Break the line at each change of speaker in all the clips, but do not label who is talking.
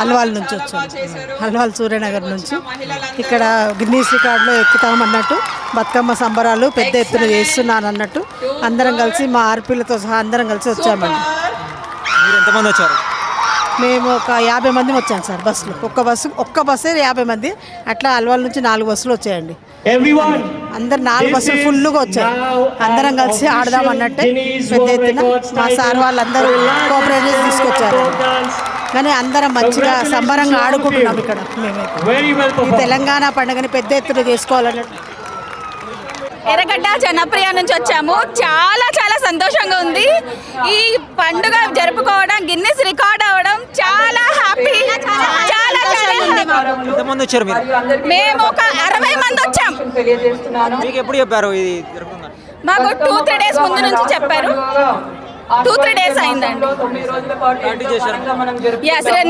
అల్వాల్ నుంచి వచ్చాం. అల్వాల్ సూర్యనగర్ నుంచి ఇక్కడ గిన్నీస్ రికార్డులో ఎక్కుతాం అన్నట్టు బతుకమ్మ సంబరాలు పెద్ద ఎత్తున చేస్తున్నాను అన్నట్టు అందరం కలిసి మా ఆర్పీలతో సహా అందరం కలిసి వచ్చామండి.
ఎంతమంది వచ్చారు?
మేము ఒక 50 మంది వచ్చాం సార్. బస్సులో ఒక్క బస్సే 50 మంది. అట్లా అల్వాల్ నుంచి 4 బస్సులు వచ్చాయండి. అందరు 4 బస్సులు ఫుల్గా వచ్చాయి. అందరం కలిసి ఆడదాం అన్నట్టే పెద్ద ఎత్తున మా సార్ వాళ్ళందరూ కోఆపరేటివ్ తీసుకొచ్చారు. కానీ అందరం మంచిగా సంబరంగా ఆడుకుంటున్నాం ఇక్కడ. మేమైతే ఈ తెలంగాణ పండుగని పెద్ద ఎత్తున చేసుకోవాలన్నట్టు.
ఎర్రగడ్డ జనప్రియ నుంచి వచ్చాము. చాలా చాలా సంతోషంగా ఉంది. ఈ పండుగ జరుపుకోవడం, గిన్నెస్ రికార్డ్ అవ్వడం చాలా హ్యాపీ. మేము ఒక 60 మంది వచ్చాం.
ఎప్పుడు చెప్పారు ఇది?
మాకు 2-3 డేస్ ముందు నుంచి చెప్పారు. 2-3 డేస్ అయిందండి.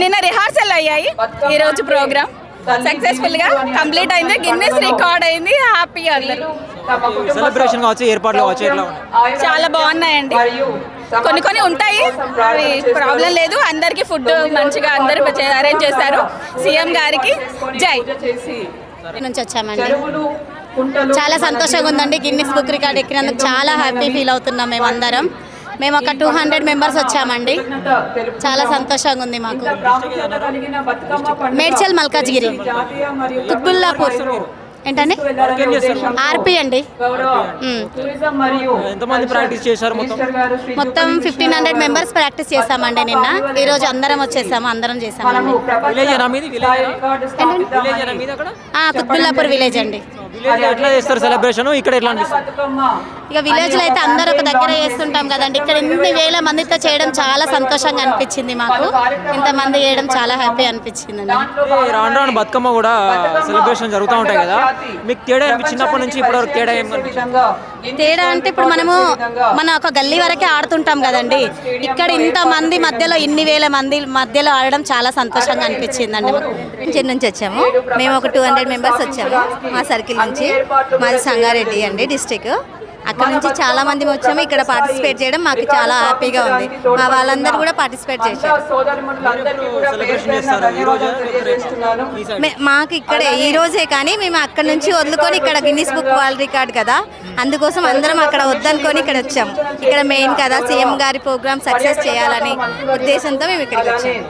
నిన్న రిహార్సల్ అయ్యాయి. ఈ రోజు ప్రోగ్రామ్ సక్సెస్ఫుల్ గా కంప్లీట్ అయింది. గిన్నెస్ రికార్డ్ అయింది. హ్యాపీగా అందరూ.
సెలబ్రేషన్ కావచ్చు, ఏర్పాట్లు కావచ్చు, ఎట్లా
చాలా బాగున్నాయండి. కొన్ని ఉంటాయి, అవి ప్రాబ్లం లేదు. అందరికి ఫుడ్ మంచిగా అందరూ అరేంజ్ చేశారు. సీఎం గారికి జై.
నుంచి వచ్చామండి. చాలా సంతోషంగా ఉందండి. గిన్నిస్ బుక్ రికార్డ్ ఎక్కినందుకు చాలా హ్యాపీ ఫీల్ అవుతున్నాం మేమందరం. మేము ఒక 200 మెంబర్స్ వచ్చామండి. చాలా సంతోషంగా ఉంది మాకు. మేడ్చల్, మల్కాజ్గిరి, కుత్బుల్లాపూర్. ఏంటండి? ఆర్పీ అండి. మొత్తం 1500 మెంబర్స్ ప్రాక్టీస్ చేసామండి నిన్న. ఈరోజు అందరం వచ్చేసాము. అందరం చేసామండి. కుత్బుల్లాపూర్ విలేజ్ అండి. ఇక విలేజ్ లో అయితే అందరూ ఒక దగ్గర చేస్తుంటాం కదండి. ఇక్కడ ఇన్ని వేల మందితో చేయడం చాలా సంతోషంగా అనిపించింది మాకు. ఇంతమంది చేయడం చాలా హ్యాపీ అనిపించింది అండి.
రాను రాను బతుకమ్మ కూడా సెలబ్రేషన్ జరుగుతూ ఉంటాయి కదా, మీకు తేడా చిన్నప్పటి నుంచి ఇప్పటివరకు
తేడా అంటే ఇప్పుడు మన ఒక గల్లీ వరకే ఆడుతుంటాం కదండి. ఇక్కడ ఇంతమంది మధ్యలో ఇన్ని వేల మంది మధ్యలో ఆడడం చాలా సంతోషంగా అనిపించిందండి.
చెన్నై నుంచి వచ్చాము. మేము ఒక 200 మెంబర్స్ వచ్చాము. మా సర్కిల్ నుంచి. మాది సంగారెడ్డి అండి డిస్టిక్. అక్కడ నుంచి చాలా మంది వచ్చాము. ఇక్కడ పార్టిసిపేట్ చేయడం మాకు చాలా హ్యాపీగా ఉంది. మా వాళ్ళందరూ కూడా పార్టిసిపేట్ చేశారు. మాకు ఇక్కడ ఈ రోజే, కానీ మేము అక్కడ నుంచి వదులుకొని ఇక్కడ గిన్నిస్ బుక్ వరల్డ్ రికార్డ్ కదా, అందుకోసం అందరం అక్కడ వద్దనుకొని ఇక్కడ వచ్చాము. ఇక్కడ మెయిన్ కదా, సీఎం గారి ప్రోగ్రామ్ సక్సెస్ చేయాలని ఉద్దేశంతో మేము ఇక్కడికి వచ్చాము.